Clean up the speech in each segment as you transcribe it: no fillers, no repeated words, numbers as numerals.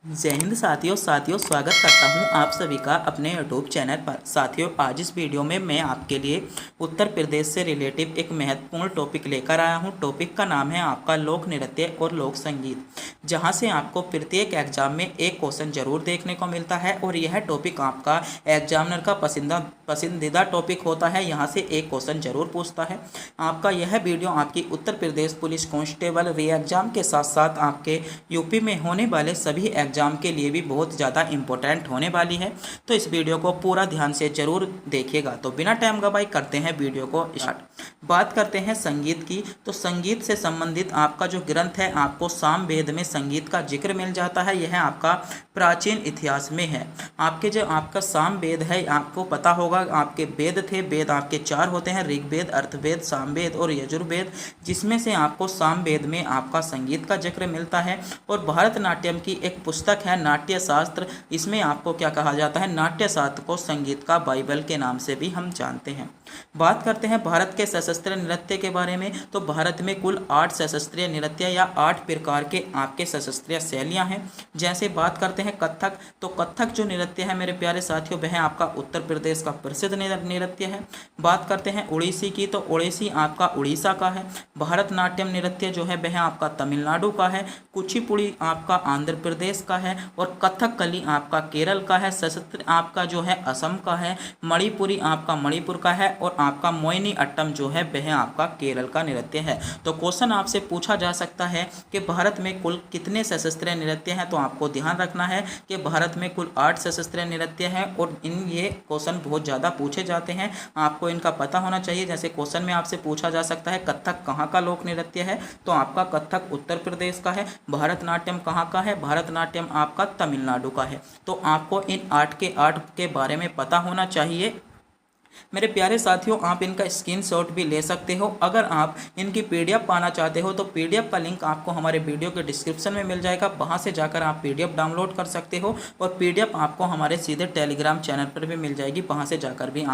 जय हिंद साथियों स्वागत करता हूं आप सभी का अपने यूट्यूब चैनल पर। साथियों, आज इस वीडियो में मैं आपके लिए उत्तर प्रदेश से रिलेटिव एक महत्वपूर्ण टॉपिक लेकर आया हूं। टॉपिक का नाम है आपका लोक नृत्य और लोक संगीत, जहां से आपको प्रत्येक एग्जाम में एक क्वेश्चन जरूर देखने को मिलता है और यह टॉपिक आपका एग्जामिनर का पसंदीदा टॉपिक होता है। यहाँ से एक क्वेश्चन जरूर पूछता है। आपका यह वीडियो आपकी उत्तर प्रदेश पुलिस कांस्टेबल री एग्जाम के साथ साथ आपके यूपी में होने वाले सभी एग्जाम के लिए भी बहुत ज़्यादा इंपॉर्टेंट होने वाली है, तो इस वीडियो को पूरा ध्यान से जरूर देखिएगा। तो बिना टाइम गवाए करते हैं वीडियो को स्टार्ट। बात करते हैं संगीत की, तो संगीत से संबंधित आपका जो ग्रंथ है, आपको सामवेद में संगीत का जिक्र मिल जाता है। यह आपका प्राचीन इतिहास में है। आपके जो आपका सामवेद है, आपको पता होगा आपके वेद थे। वेद आपके चार होते हैं, ऋग्वेद, अर्थवेद, सामवेद और यजुर्वेद, जिसमें से आपको सामवेद में आपका संगीत का जिक्र मिलता है। और भारतनाट्यम की एक पुस्तक है नाट्य शास्त्र, इसमें आपको क्या कहा जाता है, नाट्य शास्त्र को संगीत का बाइबल के नाम से भी हम जानते हैं। बात करते हैं भारत के सशस्त्र नृत्य के बारे में, तो भारत में कुल 8 सशस्त्रीय नृत्य या 8 प्रकार के आपके सशस्त्रीय शैलियां हैं। जैसे बात करते हैं कथक, तो कथक जो नृत्य है मेरे प्यारे साथियों, वह आपका उत्तर प्रदेश का प्रसिद्ध नृत्य है। बात करते हैं उड़ीसी की, तो उड़ीसी आपका उड़ीसा का है। भारतनाट्यम नृत्य जो है वह आपका तमिलनाडु का है। कुचिपुड़ी आपका आंध्र प्रदेश का है और कथकली आपका केरल का है। सशस्त्र आपका जो है असम का है। मणिपुरी आपका मणिपुर का है और आपका मोहिनी अट्टम जो है वह आपका केरल का नृत्य है। तो क्वेश्चन आपसे पूछा जा सकता है कि भारत में कुल कितने सशस्त्रीय नृत्य हैं, तो आपको ध्यान रखना है कि भारत में कुल 8 सशस्त्रीय नृत्य हैं और ये क्वेश्चन बहुत ज़्यादा पूछे जाते हैं, आपको इनका पता होना चाहिए। जैसे क्वेश्चन में आपसे पूछा जा सकता है कथक कहाँ का लोक नृत्य है, तो आपका कथक उत्तर प्रदेश का है। भारतनाट्यम कहाँ का है, भारतनाट्यम आपका तमिलनाडु का है। तो आपको इन 8 के 8 के बारे में पता होना चाहिए। मेरे प्यारे साथियों, आप इनका स्क्रीनशॉट भी ले सकते हो। अगर आप इनकी पीडीएफ पाना चाहते हो तो पीडीएफ का लिंक आपको हमारे वीडियो के डिस्क्रिप्शन में मिल जाएगा, वहां से जाकर आप पीडीएफ डाउनलोड कर सकते हो। और पीडीएफ आपको हमारे सीधे टेलीग्राम चैनल पर भी मिल जाएगी, वहां से जाकर भी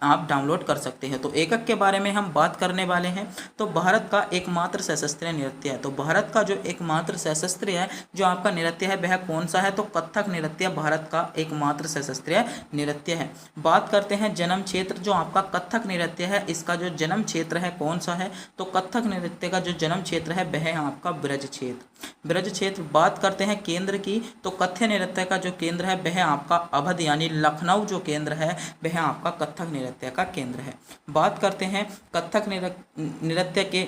आप डाउनलोड कर सकते हैं। तो एकक के बारे में हम बात करने वाले हैं। तो भारत का एकमात्र सशस्त्रीय नृत्य है, तो भारत का जो एकमात्र सशस्त्रीय है जो आपका नृत्य है वह कौन सा है, तो कथक नृत्य भारत का एकमात्र सशस्त्रीय नृत्य है। बात करते हैं जन्म क्षेत्र, जो आपका कथक नृत्य है इसका जो जन्म क्षेत्र है कौन सा है, तो कथक नृत्य का जो जन्म क्षेत्र है वह है आपका ब्रज क्षेत्र। बात करते हैं केंद्र की, तो कथ्य नृत्य का जो केंद्र है वह आपका अवध यानी लखनऊ जो केंद्र है वह आपका कथक नृत्य का केंद्र है। बात करते हैं कथक नृत्य के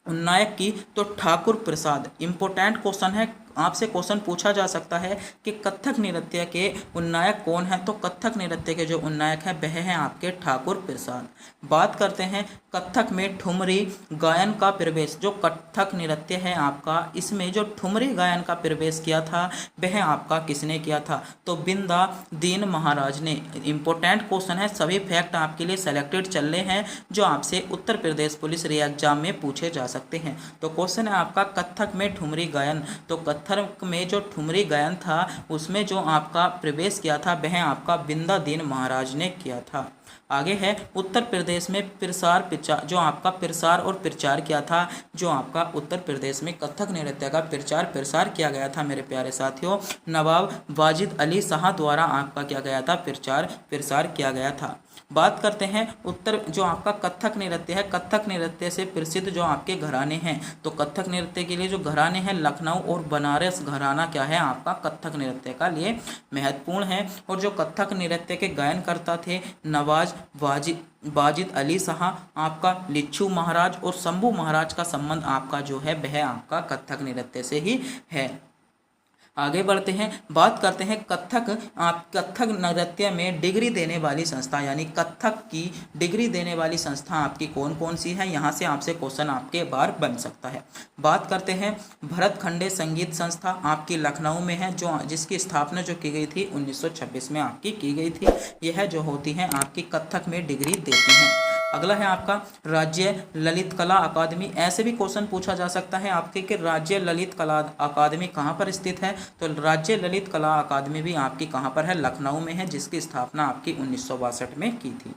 उन्नायक की, तो ठाकुर प्रसाद। इंपॉर्टेंट क्वेश्चन है, आपसे क्वेश्चन पूछा जा सकता है कि कथक नृत्य के उन्नायक कौन है, तो कथक नृत्य के जो उन्नायक है वह है आपके ठाकुर प्रसाद। बात करते हैं कथक में ठुमरी गायन का प्रवेश, जो कथक नृत्य है आपका इसमें जो ठुमरी गायन का प्रवेश किया था वह आपका किसने किया था, तो बिंदा दीन महाराज ने। इंपॉर्टेंट क्वेश्चन है, सभी फैक्ट आपके लिए सेलेक्टेड चल रहे हैं जो आपसे उत्तर प्रदेश पुलिस री एग्जाम में पूछे जा सकते हैं। तो क्वेश्चन है आपका कथक में ठुमरी गायन, तो कथक में जो ठुमरी गायन था उसमें जो आपका प्रवेश किया था वह आपका बिंदा दीन महाराज ने किया था। आगे है उत्तर प्रदेश में प्रसार प्रचार, जो आपका प्रसार और प्रचार किया था, जो आपका उत्तर प्रदेश में कथक नृत्य का प्रचार प्रसार किया गया था मेरे प्यारे साथियों, नवाब वाजिद अली शाह द्वारा आपका किया गया था, प्रचार प्रसार किया गया था। बात करते हैं उत्तर जो आपका कथक नृत्य है, कथक नृत्य से प्रसिद्ध जो आपके घराने हैं, तो कथक नृत्य के लिए जो घराने हैं लखनऊ और बनारस घराना क्या है आपका कथक नृत्य का लिए महत्वपूर्ण है। और जो कथक नृत्य के गायन करता थे नवाज वाजिद अली शाह, आपका लिच्छू महाराज और शंभू महाराज का संबंध आपका जो है वह आपका कथक नृत्य से ही है। आगे बढ़ते हैं, बात करते हैं कथक नृत्य में डिग्री देने वाली संस्था, यानी कथक की डिग्री देने वाली संस्था आपकी कौन कौन सी है, यहाँ से आपसे क्वेश्चन आपके बार बन सकता है। बात करते हैं भरतखंडे संगीत संस्था आपकी लखनऊ में है, जो जिसकी स्थापना जो की गई थी 1926 में आपकी की गई थी। यह जो होती है आपकी कथक में डिग्री देती हैं। अगला है आपका राज्य ललित कला अकादमी। ऐसे भी क्वेश्चन पूछा जा सकता है आपके कि राज्य ललित कला अकादमी कहाँ पर स्थित है, तो राज्य ललित कला अकादमी भी आपकी कहाँ पर है, लखनऊ में है, जिसकी स्थापना आपकी 1962 में की थी।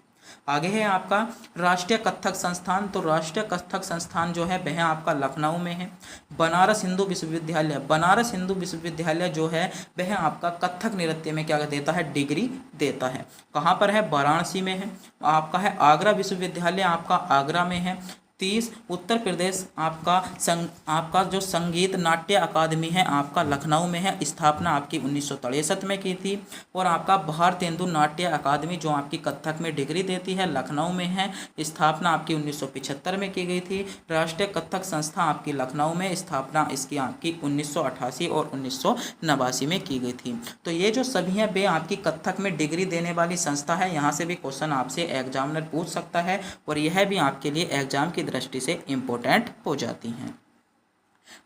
आगे है आपका राष्ट्रीय कथक संस्थान। तो राष्ट्रीय कथक संस्थान जो है वह आपका लखनऊ में है। बनारस हिंदू विश्वविद्यालय, बनारस हिंदू विश्वविद्यालय जो है वह आपका कथक नृत्य में क्या देता है, डिग्री देता है। कहाँ पर है, वाराणसी में है। आपका है आगरा विश्वविद्यालय, आपका आगरा में है। 30 उत्तर प्रदेश आपका जो संगीत नाट्य अकादमी है आपका लखनऊ में है। स्थापना आपकी 1963 में की थी। और आपका भारतेंदु नाट्य अकादमी जो आपकी कथक में डिग्री देती है लखनऊ में है। स्थापना आपकी 1975 में की गई थी। राष्ट्रीय कथक संस्था आपकी लखनऊ में, स्थापना इसकी आपकी 1988 और 1989 में की गई थी। तो ये जो सभी हैं वे आपकी कथक में डिग्री देने वाली संस्था है। यहाँ से भी क्वेश्चन आपसे एग्जामिनर पूछ सकता है और यह भी आपके लिए एग्जाम की दृष्टि से इम्पोर्टेंट हो जाती हैं।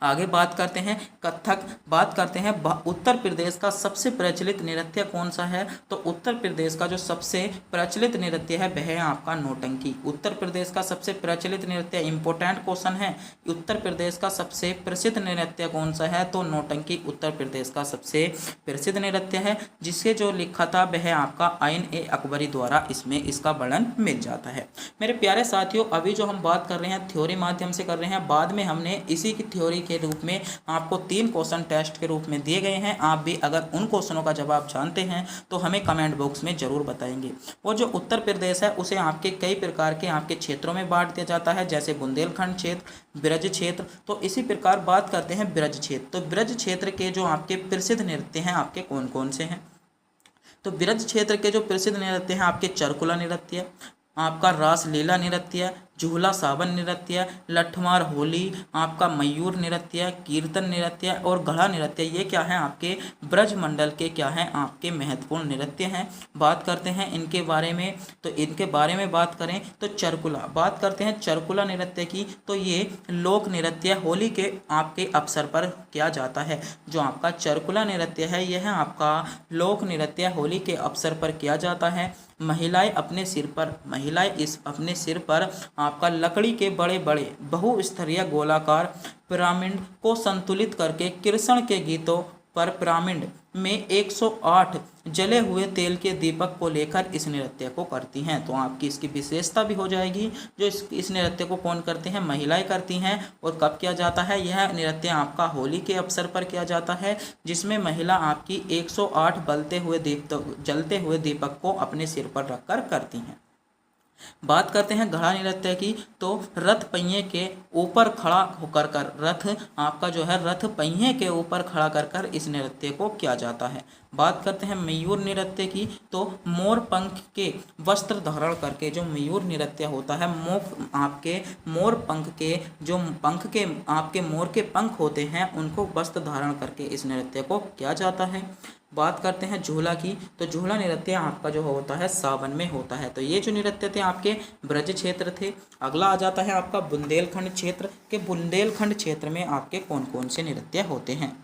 आगे बात करते हैं कथक, बात करते हैं उत्तर प्रदेश का सबसे प्रचलित नृत्य कौन सा है। तो उत्तर प्रदेश का जो सबसे प्रचलित नृत्य है वह है आपका नौटंकी। उत्तर प्रदेश का सबसे प्रचलित नृत्य, इंपॉर्टेंट क्वेश्चन है, उत्तर प्रदेश का सबसे प्रसिद्ध नृत्य कौन सा है। तो नौटंकी उत्तर प्रदेश का सबसे प्रसिद्ध नृत्य है, जिसके जो लिखा था वह आपका आइन-ए-अकबरी द्वारा इसमें इसका वर्णन मिल जाता है। मेरे प्यारे साथियों, अभी जो हम बात कर रहे हैं थ्योरी माध्यम से कर रहे हैं, बाद में हमने इसी की थ्योरी के रूप में आपको 3 क्वेश्चन टेस्ट के रूप में दिए गए हैं। आप भी अगर उन क्वेश्चनों का जवाब जानते हैं तो हमें कमेंट बॉक्स में जरूर बताएंगे। और जो उत्तर प्रदेश है उसे आपके कई प्रकार के आपके क्षेत्रों में बांट दिया जाता है, जैसे बुंदेलखंड क्षेत्र, ब्रज क्षेत्र। तो इसी प्रकार बात करते हैं ब्रज क्षेत्र। तो ब्रज क्षेत्र के जो आपके प्रसिद्ध नृत्य हैं आपके कौन कौन से हैं। तो ब्रज क्षेत्र के जो प्रसिद्ध नृत्य हैं आपके चरकुला नृत्य, आपका रास लीला नृत्य, झूला सावन नृत्य, लठमार होली, आपका मयूर नृत्य, कीर्तन नृत्य और घड़ा नृत्य, ये क्या है आपके ब्रज मंडल के क्या हैं आपके महत्वपूर्ण नृत्य हैं। बात करते हैं इनके बारे में। तो इनके बारे में बात करें तो चरकुला, बात करते हैं चरकुला नृत्य की। तो ये लोक नृत्य होली के आपके अवसर पर किया जाता है। जो आपका चरकुला नृत्य है यह आपका लोक नृत्य होली के अवसर पर किया जाता है। महिलाएं अपने सिर पर आपका लकड़ी के बड़े बड़े बहुस्तरीय गोलाकार पिरामिड को संतुलित करके कृष्ण के गीतों पर पिरामिड में 108 जले हुए तेल के दीपक को लेकर इस नृत्य को करती हैं। तो आपकी इसकी विशेषता भी हो जाएगी। जो इस नृत्य को कौन करते हैं, महिलाएं करती हैं। और कब किया जाता है, यह नृत्य आपका होली के अवसर पर किया जाता है, जिसमें महिला आपकी 108 जलते हुए दीपक को अपने सिर पर रखकर करती हैं। बात करते हैं घड़ा नृत्य की। तो रथ पहिए के ऊपर खड़ा होकर रथ आपका जो है रथ पहिए के ऊपर खड़ा कर इस नृत्य को किया जाता है। बात करते हैं मयूर नृत्य की। तो मोर पंख के वस्त्र धारण करके जो मयूर नृत्य होता है, आपके मोर पंख के जो आपके मोर के पंख होते हैं उनको वस्त्र धारण करके इस नृत्य को किया जाता है। बात करते हैं झूला की। तो झूला नृत्य आपका जो होता है सावन में होता है। तो ये जो नृत्य थे आपके ब्रज क्षेत्र थे। अगला आ जाता है आपका बुंदेलखंड क्षेत्र के। बुंदेलखंड क्षेत्र में आपके कौन कौन से नृत्य होते हैं।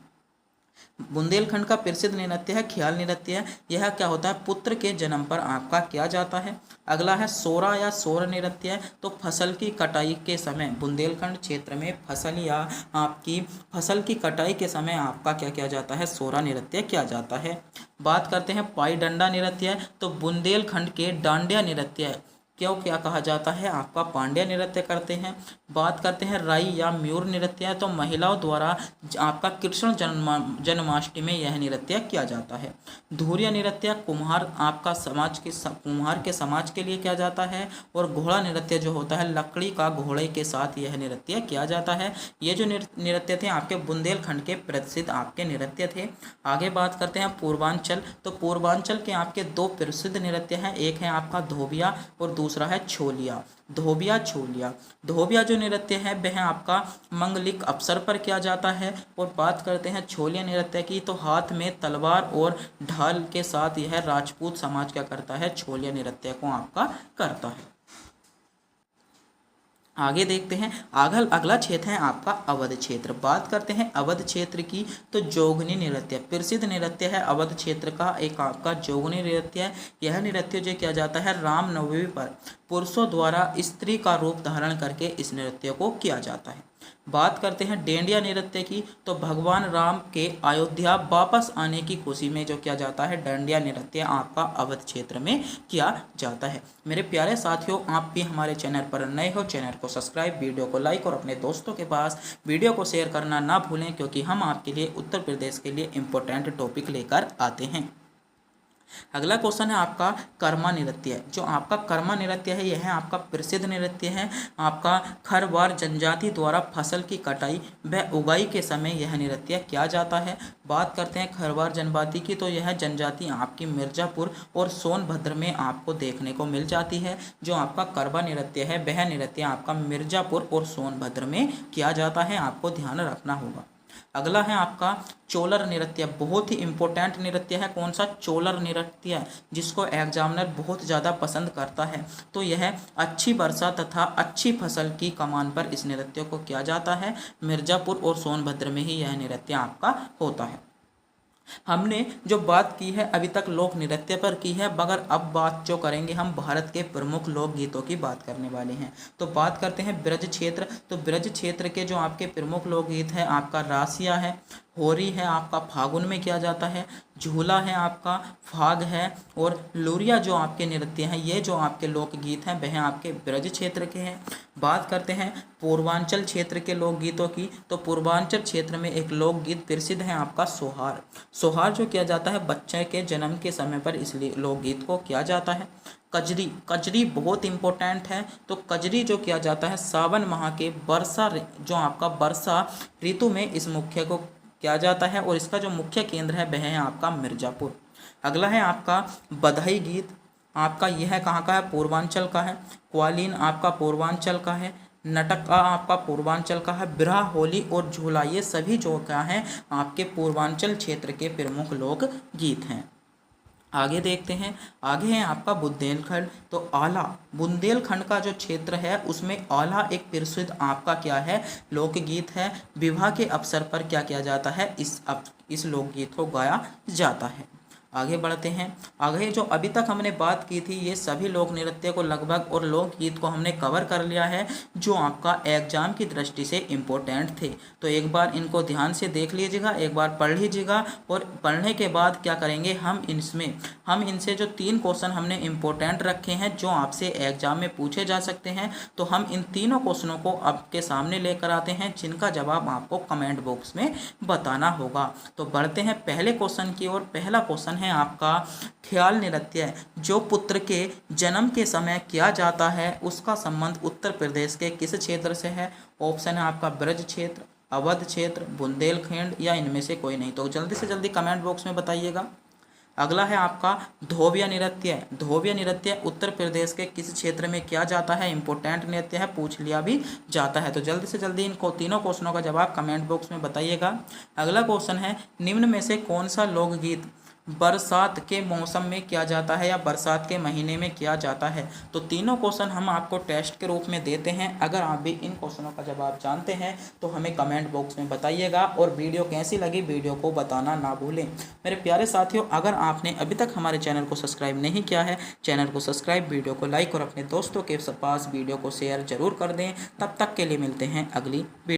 बुंदेलखंड का प्रसिद्ध नृत्य है ख्याल नृत्य। यह क्या होता है, पुत्र के जन्म पर आपका किया जाता है। अगला है सोरा या सोर नृत्य। तो फसल की कटाई के समय बुंदेलखंड क्षेत्र में फसल की कटाई के समय आपका क्या किया जाता है, सोरा नृत्य किया जाता है। बात करते हैं पाई डंडा नृत्य। तो बुंदेलखंड के डांडिया नृत्य क्यों क्या कहा जाता है, आपका पांड्या नृत्य करते हैं। बात करते हैं राई या म्यूर नृत्य। तो महिलाओं द्वारा आपका कृष्ण जन्माष्टमी में यह नृत्य किया जाता है। धुरिया नृत्य कुम्हार के समाज के लिए किया जाता है। और घोड़ा नृत्य जो होता है लकड़ी का घोड़े के साथ यह नृत्य किया जाता है। ये जो नृत्य थे आपके बुंदेलखंड के प्रसिद्ध आपके नृत्य थे। आगे बात करते हैं पूर्वांचल। तो पूर्वांचल के आपके 2 प्रसिद्ध नृत्य हैं, एक है आपका धोबिया और दूसरा है छोलिया। धोबिया छोलिया। धोबिया जो नृत्य है वह आपका मंगलिक अवसर पर किया जाता है। और बात करते हैं छोलिया नृत्य की। तो हाथ में तलवार और ढाल के साथ यह राजपूत समाज क्या करता है, छोलिया नृत्य को आपका करता है। आगे देखते हैं अगला क्षेत्र है आपका अवध क्षेत्र। बात करते हैं अवध क्षेत्र की। तो जोगनी नृत्य प्रसिद्ध नृत्य है अवध क्षेत्र का, एक आपका जोगनी नृत्य है। यह नृत्य जो किया जाता है रामनवमी पर पुरुषों द्वारा स्त्री का रूप धारण करके इस नृत्य को किया जाता है। बात करते हैं डांडिया नृत्य की, तो भगवान राम के अयोध्या वापस आने की खुशी में जो किया जाता है डांडिया नृत्य आपका अवध क्षेत्र में किया जाता है। मेरे प्यारे साथियों, आप भी हमारे चैनल पर नए हो, चैनल को सब्सक्राइब, वीडियो को लाइक और अपने दोस्तों के पास वीडियो को शेयर करना ना भूलें, क्योंकि हम आपके लिए उत्तर प्रदेश के लिए इम्पोर्टेंट टॉपिक लेकर आते हैं। अगला क्वेश्चन है आपका कर्मा नृत्य। जो आपका कर्मा नृत्य है यह आपका प्रसिद्ध नृत्य है। आपका खरवार जनजाति द्वारा फसल की कटाई व उगाई के समय यह नृत्य किया जाता है। बात करते हैं खरवार जनजाति की, तो यह जनजाति आपकी मिर्जापुर और सोनभद्र में आपको देखने को मिल जाती है। जो आपका करवा नृत्य है वह नृत्य आपका मिर्जापुर और सोनभद्र में किया जाता है, आपको ध्यान रखना होगा। अगला है आपका चोलर नृत्य। बहुत ही इंपॉर्टेंट नृत्य है। कौन सा? चोलर नृत्य, जिसको एग्जामिनर बहुत ज़्यादा पसंद करता है। तो यह अच्छी वर्षा तथा अच्छी फसल की कमान पर इस नृत्य को किया जाता है। मिर्जापुर और सोनभद्र में ही यह नृत्य आपका होता है। हमने जो बात की है अभी तक लोक नृत्य पर की है, मगर अब बात जो करेंगे हम भारत के प्रमुख लोक गीतों की बात करने वाले हैं। तो बात करते हैं ब्रज क्षेत्र। तो ब्रज क्षेत्र के जो आपके प्रमुख लोक गीत है, आपका रासिया है, होरी है, आपका फागुन में किया जाता है, झूला है, आपका फाग है, और लूरिया जो आपके नृत्य हैं, ये जो आपके लोकगीत हैं वह आपके ब्रज क्षेत्र के हैं। बात करते हैं पूर्वांचल क्षेत्र के लोकगीतों की। तो पूर्वांचल क्षेत्र में एक लोकगीत प्रसिद्ध है आपका सोहार। सोहार जो किया जाता है बच्चे के जन्म के समय पर इस लोकगीत को किया जाता है। कजरी, कजरी बहुत इंपॉर्टेंट है। तो कजरी जो किया जाता है सावन माह के वर्षा जो आपका वर्षा ऋतु में इस मुख्य को किया जाता है, और इसका जो मुख्य केंद्र है वह है आपका मिर्जापुर। अगला है आपका बधाई गीत। आपका यह कहाँ का है? पूर्वांचल का है। क्वालीन आपका पूर्वांचल का है। नटका आपका पूर्वांचल का है। बिरहा, होली और झूला ये सभी जो क्या हैं आपके पूर्वांचल क्षेत्र के प्रमुख लोक गीत हैं। आगे देखते हैं, आगे है आपका बुंदेलखंड। तो आला, बुंदेलखंड का जो क्षेत्र है उसमें आला एक प्रसिद्ध आपका क्या है? लोकगीत है। विवाह के अवसर पर क्या किया जाता है? इस लोकगीत को गाया जाता है। आगे बढ़ते हैं। आगे जो अभी तक हमने बात की थी ये सभी लोक नृत्य को लगभग और लोकगीत को हमने कवर कर लिया है, जो आपका एग्जाम की दृष्टि से इम्पोर्टेंट थे। तो एक बार इनको ध्यान से देख लीजिएगा, एक बार पढ़ लीजिएगा, और पढ़ने के बाद क्या करेंगे हम इनसे जो 3 क्वेश्चन हमने इम्पोर्टेंट रखे हैं जो आपसे एग्जाम में पूछे जा सकते हैं, तो हम इन तीनों क्वेश्चनों को आपके सामने लेकर आते हैं, जिनका जवाब आपको कमेंट बॉक्स में बताना होगा। तो बढ़ते हैं पहले क्वेश्चन की ओर। पहला क्वेश्चन है आपका ख्याल नृत्य जो पुत्र के जन्म के समय किया जाता है उसका संबंध उत्तर प्रदेश के किस क्षेत्र से है? ऑप्शन है आपका ब्रज क्षेत्र, अवध क्षेत्र, बुंदेलखंड, या इनमें से कोई नहीं। तो जल्दी से जल्दी कमेंट बॉक्स में बताइएगा। अगला है आपका धोबिया नृत्य। धोबिया नृत्य उत्तर प्रदेश के किस क्षेत्र में किया जाता है? इंपॉर्टेंट नृत्य है, पूछ लिया भी जाता है। तो जल्दी से जल्दी इन तीनों क्वेश्चनों का जवाब कमेंट बॉक्स में बताइएगा। अगला क्वेश्चन है, निम्न में से कौन सा लोकगीत बरसात के मौसम में किया जाता है या बरसात के महीने में किया जाता है? तो तीनों क्वेश्चन हम आपको टेस्ट के रूप में देते हैं। अगर आप भी इन क्वेश्चनों का जवाब जानते हैं तो हमें कमेंट बॉक्स में बताइएगा, और वीडियो कैसी लगी वीडियो को बताना ना भूलें। मेरे प्यारे साथियों, अगर आपने अभी तक हमारे चैनल को सब्सक्राइब नहीं किया है, चैनल को सब्सक्राइब, वीडियो को लाइक और अपने दोस्तों के पास वीडियो को शेयर जरूर कर दें। तब तक के लिए मिलते हैं अगली वीडियो।